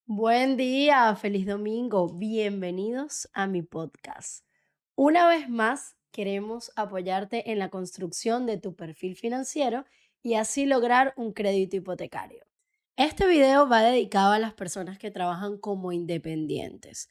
Buen día, feliz domingo, bienvenidos a mi podcast. Una vez más, queremos apoyarte en la construcción de tu perfil financiero y así lograr un crédito hipotecario. Este video va dedicado a las personas que trabajan como independientes.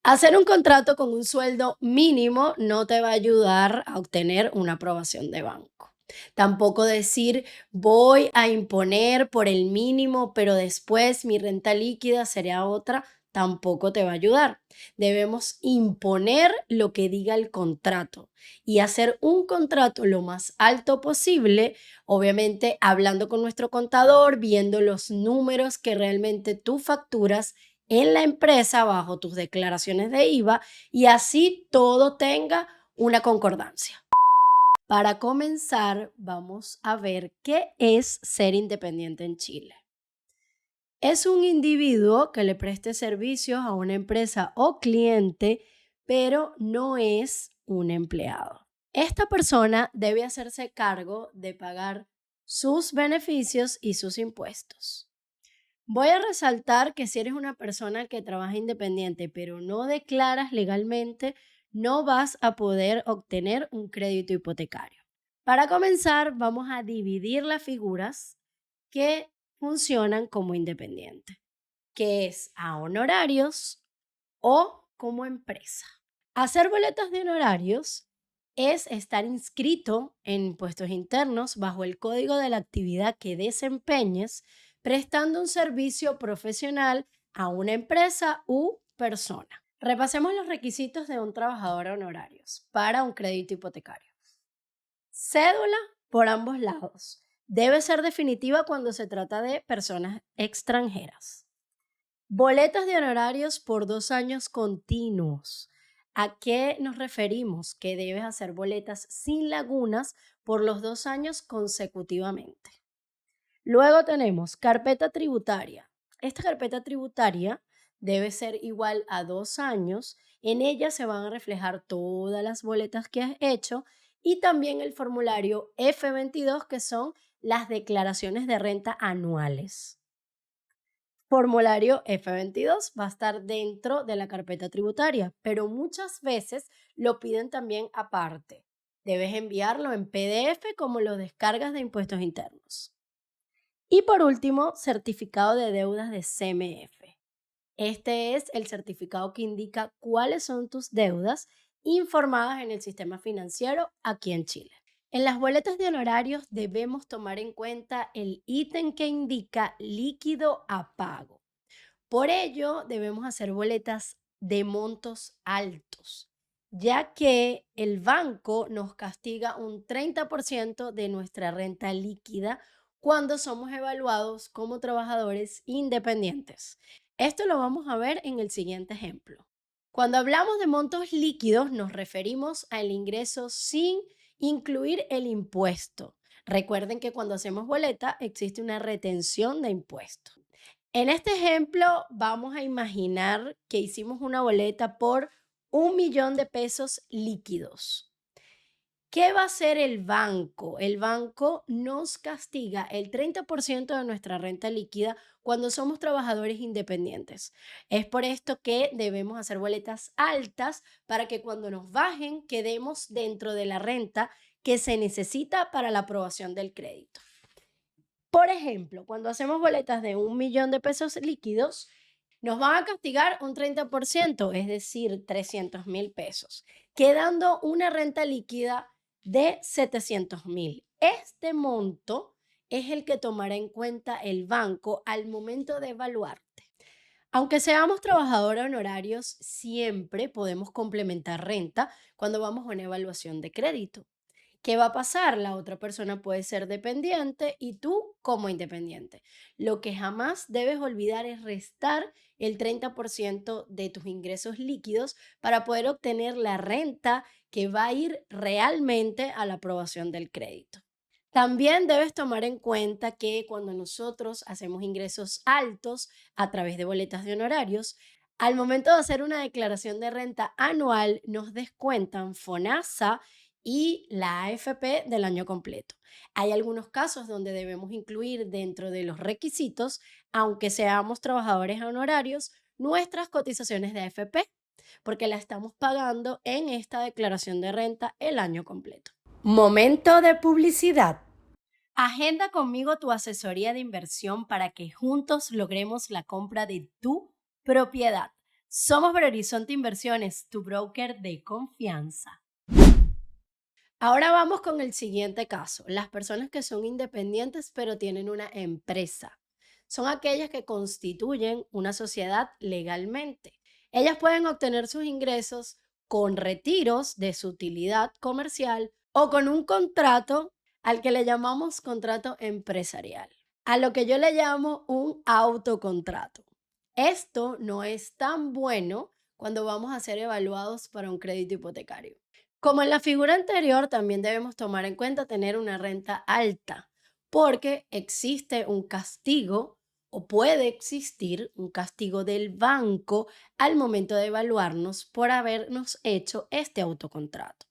Hacer un contrato con un sueldo mínimo no te va a ayudar a obtener una aprobación de banco. Tampoco decir voy a imponer por el mínimo, pero después mi renta líquida sería otra, tampoco te va a ayudar. Debemos imponer lo que diga el contrato y hacer un contrato lo más alto posible, obviamente hablando con nuestro contador, viendo los números que realmente tú facturas en la empresa bajo tus declaraciones de IVA y así todo tenga una concordancia. Para comenzar, vamos a ver qué es ser independiente en Chile. Es un individuo que le preste servicios a una empresa o cliente, pero no es un empleado. Esta persona debe hacerse cargo de pagar sus beneficios y sus impuestos. Voy a resaltar que si eres una persona que trabaja independiente, pero no declaras legalmente, no vas a poder obtener un crédito hipotecario. Para comenzar, vamos a dividir las figuras que funcionan como independiente, que es a honorarios o como empresa. Hacer boletas de honorarios es estar inscrito en impuestos internos bajo el código de la actividad que desempeñes, prestando un servicio profesional a una empresa u persona. Repasemos los requisitos de un trabajador a honorarios para un crédito hipotecario. Cédula por ambos lados. Debe ser definitiva cuando se trata de personas extranjeras. Boletas de honorarios por 2 años continuos. ¿A qué nos referimos? Que debes hacer boletas sin lagunas por los 2 años consecutivamente. Luego tenemos carpeta tributaria. Esta carpeta tributaria debe ser igual a 2 años. En ella se van a reflejar todas las boletas que has hecho y también el formulario F22, que son las declaraciones de renta anuales. Formulario F22 va a estar dentro de la carpeta tributaria, pero muchas veces lo piden también aparte. Debes enviarlo en PDF como lo descargas de impuestos internos. Y por último, certificado de deudas de CMF. Este es el certificado que indica cuáles son tus deudas informadas en el sistema financiero aquí en Chile. En las boletas de honorarios debemos tomar en cuenta el ítem que indica líquido a pago. Por ello, debemos hacer boletas de montos altos, ya que el banco nos castiga un 30% de nuestra renta líquida cuando somos evaluados como trabajadores independientes. Esto lo vamos a ver en el siguiente ejemplo. Cuando hablamos de montos líquidos, nos referimos al ingreso sin incluir el impuesto. Recuerden que cuando hacemos boleta existe una retención de impuestos. En este ejemplo, vamos a imaginar que hicimos una boleta por 1 millón de pesos líquidos. ¿Qué va a hacer el banco? El banco nos castiga el 30% de nuestra renta líquida cuando somos trabajadores independientes. Es por esto que debemos hacer boletas altas para que cuando nos bajen quedemos dentro de la renta que se necesita para la aprobación del crédito. Por ejemplo, cuando hacemos boletas de 1 millón de pesos líquidos, nos van a castigar un 30%, es decir, 300.000 pesos, quedando una renta líquida de 700.000. Este monto es el que tomará en cuenta el banco al momento de evaluarte. Aunque seamos trabajadores honorarios, siempre podemos complementar renta cuando vamos a una evaluación de crédito. ¿Qué va a pasar? La otra persona puede ser dependiente y tú como independiente. Lo que jamás debes olvidar es restar el 30% de tus ingresos líquidos para poder obtener la renta que va a ir realmente a la aprobación del crédito. También debes tomar en cuenta que cuando nosotros hacemos ingresos altos a través de boletas de honorarios, al momento de hacer una declaración de renta anual nos descuentan FONASA y la AFP del año completo. Hay algunos casos donde debemos incluir dentro de los requisitos, aunque seamos trabajadores honorarios, nuestras cotizaciones de AFP, porque la estamos pagando en esta declaración de renta el año completo. Momento de publicidad. Agenda conmigo tu asesoría de inversión para que juntos logremos la compra de tu propiedad. Somos Belo Horizonte Inversiones, tu broker de confianza. Ahora vamos con el siguiente caso. Las personas que son independientes pero tienen una empresa. Son aquellas que constituyen una sociedad legalmente. Ellas pueden obtener sus ingresos con retiros de su utilidad comercial o con un contrato al que le llamamos contrato empresarial, a lo que yo le llamo un autocontrato. Esto no es tan bueno cuando vamos a ser evaluados para un crédito hipotecario. Como en la figura anterior, también debemos tomar en cuenta tener una renta alta, porque existe un castigo o puede existir un castigo del banco al momento de evaluarnos por habernos hecho este autocontrato.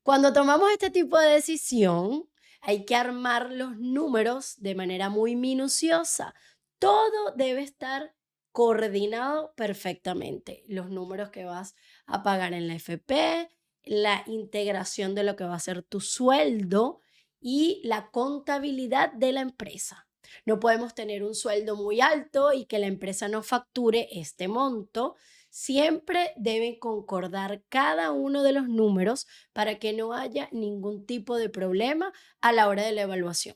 Cuando tomamos este tipo de decisión, hay que armar los números de manera muy minuciosa. Todo debe estar coordinado perfectamente. Los números que vas a pagar en la FP, la integración de lo que va a ser tu sueldo y la contabilidad de la empresa. No podemos tener un sueldo muy alto y que la empresa no facture este monto. Siempre deben concordar cada uno de los números para que no haya ningún tipo de problema a la hora de la evaluación.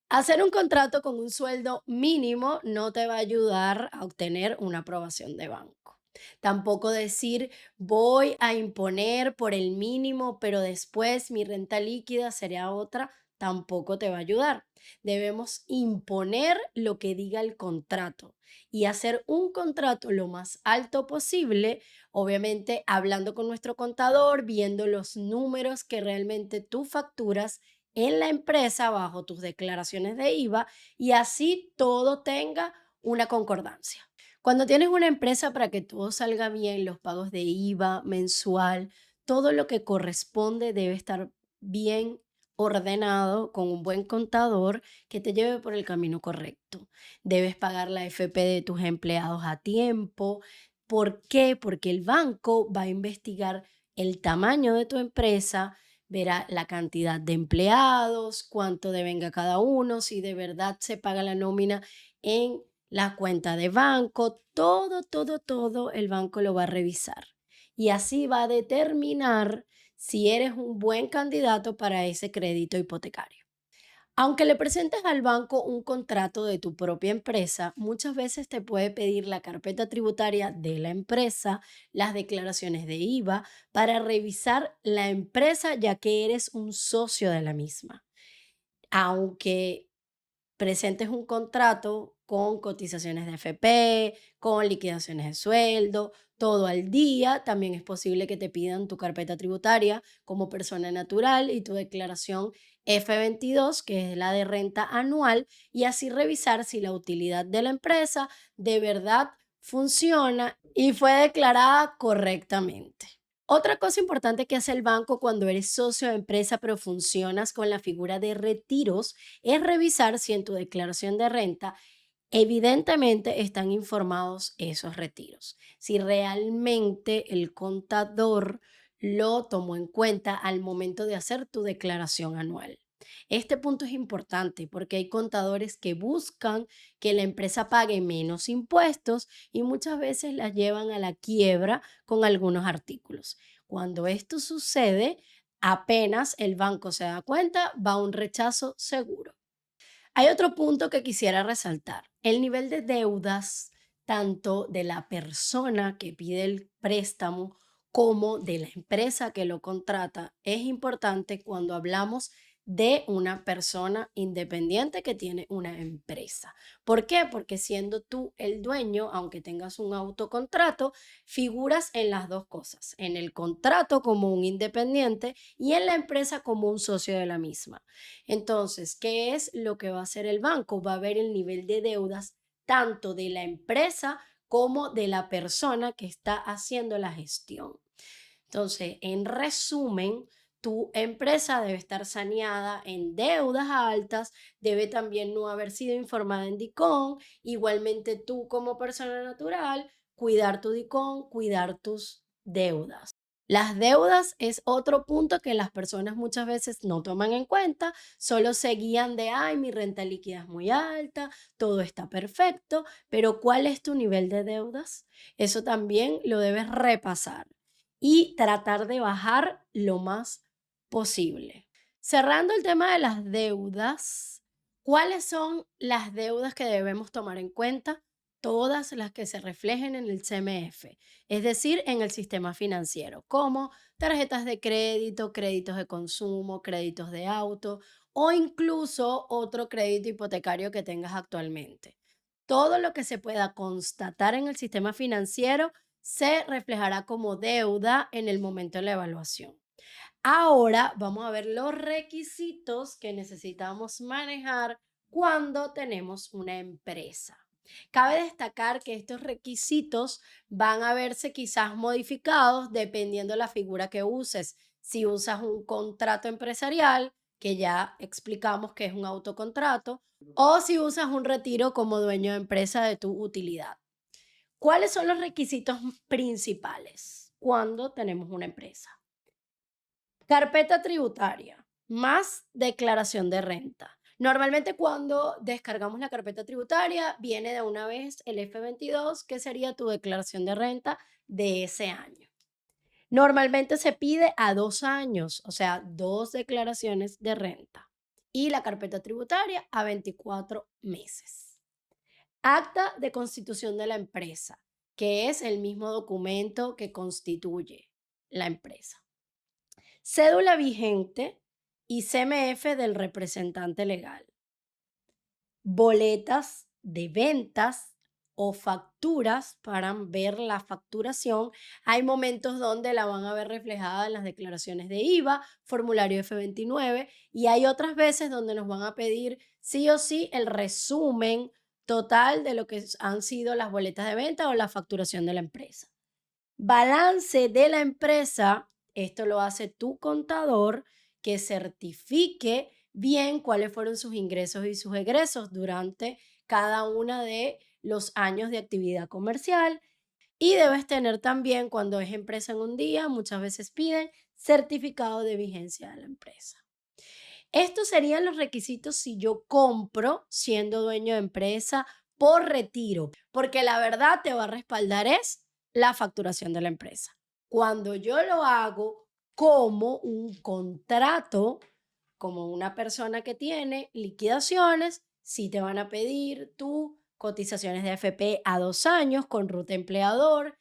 Hacer un contrato con un sueldo mínimo no te va a ayudar a obtener una aprobación de banco. Tampoco decir voy a imponer por el mínimo, pero después mi renta líquida será otra, tampoco te va a ayudar. Debemos imponer lo que diga el contrato y hacer un contrato lo más alto posible, obviamente hablando con nuestro contador, viendo los números que realmente tú facturas en la empresa bajo tus declaraciones de IVA y así todo tenga una concordancia. Cuando tienes una empresa, para que todo salga bien, los pagos de IVA mensual, todo lo que corresponde debe estar bien ordenado con un buen contador que te lleve por el camino correcto. Debes pagar la FP de tus empleados a tiempo. ¿Por qué? Porque el banco va a investigar el tamaño de tu empresa, verá la cantidad de empleados, cuánto devenga cada uno, si de verdad se paga la nómina en la cuenta de banco, todo el banco lo va a revisar. Y así va a determinar si eres un buen candidato para ese crédito hipotecario. Aunque le presentes al banco un contrato de tu propia empresa, muchas veces te puede pedir la carpeta tributaria de la empresa, las declaraciones de IVA, para revisar la empresa ya que eres un socio de la misma. Aunque presentes un contrato con cotizaciones de FP, con liquidaciones de sueldo, todo al día. También es posible que te pidan tu carpeta tributaria como persona natural y tu declaración F22, que es la de renta anual, y así revisar si la utilidad de la empresa de verdad funciona y fue declarada correctamente. Otra cosa importante que hace el banco cuando eres socio de empresa pero funcionas con la figura de retiros es revisar si en tu declaración de renta evidentemente están informados esos retiros. Si realmente el contador lo tomó en cuenta al momento de hacer tu declaración anual. Este punto es importante porque hay contadores que buscan que la empresa pague menos impuestos y muchas veces las llevan a la quiebra con algunos artículos. Cuando esto sucede, apenas el banco se da cuenta, va un rechazo seguro. Hay otro punto que quisiera resaltar, el nivel de deudas tanto de la persona que pide el préstamo como de la empresa que lo contrata es importante cuando hablamos de una persona independiente que tiene una empresa. ¿Por qué? Porque siendo tú el dueño, aunque tengas un autocontrato, figuras en las dos cosas, en el contrato como un independiente y en la empresa como un socio de la misma. Entonces, ¿qué es lo que va a hacer el banco? Va a ver el nivel de deudas tanto de la empresa como de la persona que está haciendo la gestión. Entonces, en resumen, tu empresa debe estar saneada en deudas altas, debe también no haber sido informada en DICOM. Igualmente tú como persona natural, cuidar tu DICOM, cuidar tus deudas. Las deudas es otro punto que las personas muchas veces no toman en cuenta, solo se guían de, ay, mi renta líquida es muy alta, todo está perfecto, pero ¿cuál es tu nivel de deudas? Eso también lo debes repasar y tratar de bajar lo más posible. Cerrando el tema de las deudas, ¿cuáles son las deudas que debemos tomar en cuenta? Todas las que se reflejen en el CMF, es decir, en el sistema financiero, como tarjetas de crédito, créditos de consumo, créditos de auto o incluso otro crédito hipotecario que tengas actualmente. Todo lo que se pueda constatar en el sistema financiero se reflejará como deuda en el momento de la evaluación. Ahora vamos a ver los requisitos que necesitamos manejar cuando tenemos una empresa. Cabe destacar que estos requisitos van a verse quizás modificados dependiendo la figura que uses. Si usas un contrato empresarial, que ya explicamos que es un autocontrato, o si usas un retiro como dueño de empresa de tu utilidad. ¿Cuáles son los requisitos principales cuando tenemos una empresa? Carpeta tributaria más declaración de renta. Normalmente cuando descargamos la carpeta tributaria viene de una vez el F22, que sería tu declaración de renta de ese año. Normalmente se pide a 2 años, o sea, 2 declaraciones de renta. Y la carpeta tributaria a 24 meses. Acta de constitución de la empresa, que es el mismo documento que constituye la empresa. Cédula vigente y CMF del representante legal. Boletas de ventas o facturas para ver la facturación. Hay momentos donde la van a ver reflejada en las declaraciones de IVA, formulario F29, y hay otras veces donde nos van a pedir sí o sí el resumen total de lo que han sido las boletas de venta o la facturación de la empresa. Balance de la empresa, esto lo hace tu contador, que certifique bien cuáles fueron sus ingresos y sus egresos durante cada uno de los años de actividad comercial. Y debes tener también, cuando es empresa en un día, muchas veces piden certificado de vigencia de la empresa. Estos serían los requisitos si yo compro siendo dueño de empresa por retiro, porque la verdad te va a respaldar es la facturación de la empresa. Cuando yo lo hago como un contrato, como una persona que tiene liquidaciones, sí te van a pedir tu cotizaciones de AFP a 2 años con ruta empleador,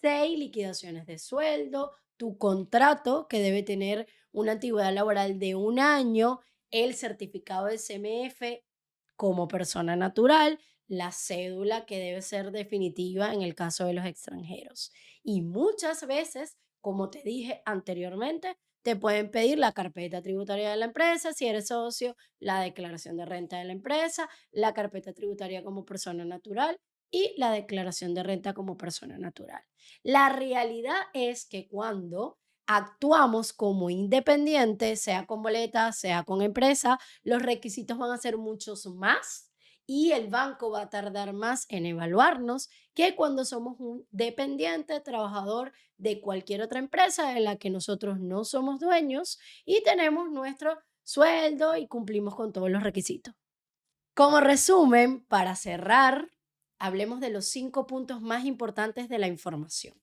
6 liquidaciones de sueldo, tu contrato que debe tener una antigüedad laboral de 1 año, el certificado de CMF como persona natural, la cédula que debe ser definitiva en el caso de los extranjeros. Y muchas veces, como te dije anteriormente, te pueden pedir la carpeta tributaria de la empresa, si eres socio, la declaración de renta de la empresa, la carpeta tributaria como persona natural y la declaración de renta como persona natural. La realidad es que cuando actuamos como independientes, sea con boleta, sea con empresa, los requisitos van a ser muchos más y el banco va a tardar más en evaluarnos que cuando somos un dependiente, trabajador de cualquier otra empresa en la que nosotros no somos dueños y tenemos nuestro sueldo y cumplimos con todos los requisitos. Como resumen, para cerrar, hablemos de los 5 puntos más importantes de la información.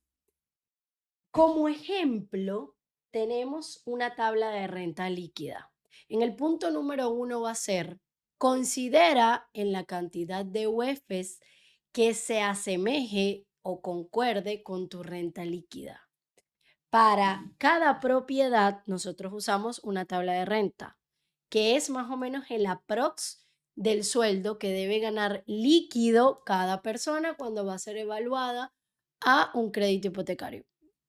Como ejemplo, tenemos una tabla de renta líquida. En el punto número 1 va a ser, considera en la cantidad de UEFs que se asemeje o concuerde con tu renta líquida. Para cada propiedad, nosotros usamos una tabla de renta, que es más o menos el aprox del sueldo que debe ganar líquido cada persona cuando va a ser evaluada a un crédito hipotecario.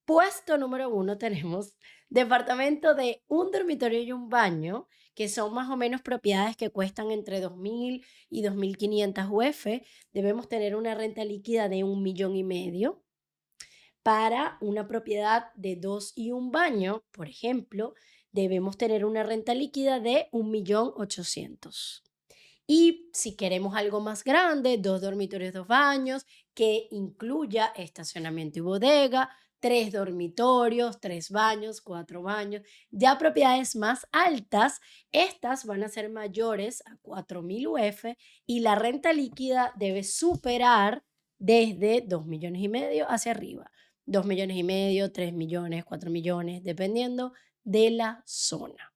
Puesto número 1 tenemos departamento de un dormitorio y un baño, que son más o menos propiedades que cuestan entre 2.000 y 2.500 UF. Debemos tener una renta líquida de 1,5 millones. Para una propiedad de 2 y un baño, por ejemplo, debemos tener una renta líquida de 1.800.000. Y si queremos algo más grande, 2 dormitorios, 2 baños, que incluya estacionamiento y bodega, 3 dormitorios, 3 baños, 4 baños. Ya propiedades más altas, estas van a ser mayores a 4.000 UF y la renta líquida debe superar desde 2.500.000 hacia arriba. 2.500.000, 3 millones, 4 millones, dependiendo de la zona.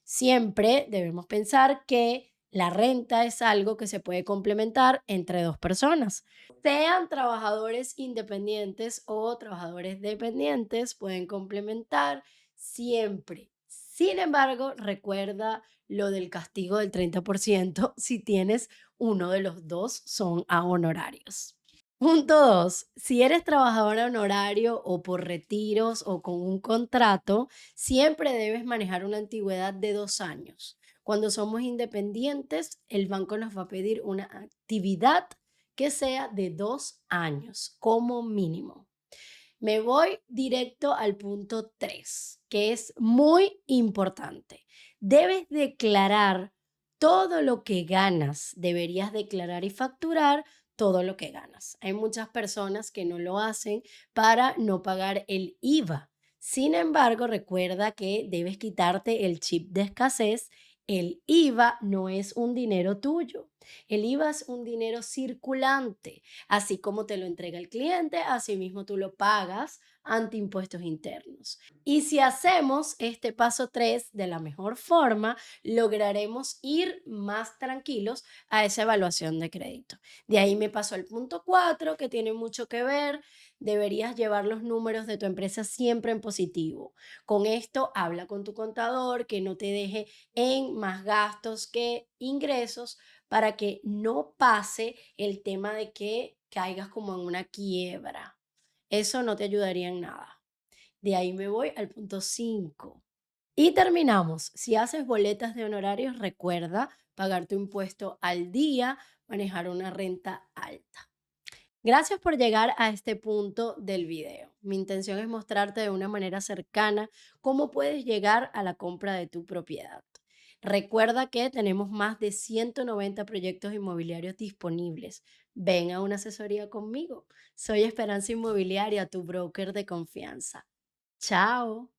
Siempre debemos pensar que la renta es algo que se puede complementar entre dos personas. Sean trabajadores independientes o trabajadores dependientes, pueden complementar siempre. Sin embargo, recuerda lo del castigo del 30% si tienes uno de los dos son a honorarios. Punto 2. Si eres trabajador honorario o por retiros o con un contrato, siempre debes manejar una antigüedad de 2 años. Cuando somos independientes, el banco nos va a pedir una actividad que sea de 2 años como mínimo. Me voy directo al punto 3, que es muy importante. Debes declarar todo lo que ganas. Deberías declarar y facturar todo lo que ganas. Hay muchas personas que no lo hacen para no pagar el IVA. Sin embargo, recuerda que debes quitarte el chip de escasez. El IVA no es un dinero tuyo. El IVA es un dinero circulante. Así como te lo entrega el cliente, así mismo tú lo pagas ante impuestos internos. Y si hacemos este paso 3 de la mejor forma, lograremos ir más tranquilos a esa evaluación de crédito. De ahí me paso al punto 4, que tiene mucho que ver. Deberías llevar los números de tu empresa siempre en positivo. Con esto, habla con tu contador que no te deje en más gastos que ingresos para que no pase el tema de que caigas como en una quiebra. Eso no te ayudaría en nada. De ahí me voy al punto 5. Y terminamos. Si haces boletas de honorarios, recuerda pagar tu impuesto al día, manejar una renta alta. Gracias por llegar a este punto del video. Mi intención es mostrarte de una manera cercana cómo puedes llegar a la compra de tu propiedad. Recuerda que tenemos más de 190 proyectos inmobiliarios disponibles. Ven a una asesoría conmigo. Soy Esperanza Inmobiliaria, tu broker de confianza. Chao.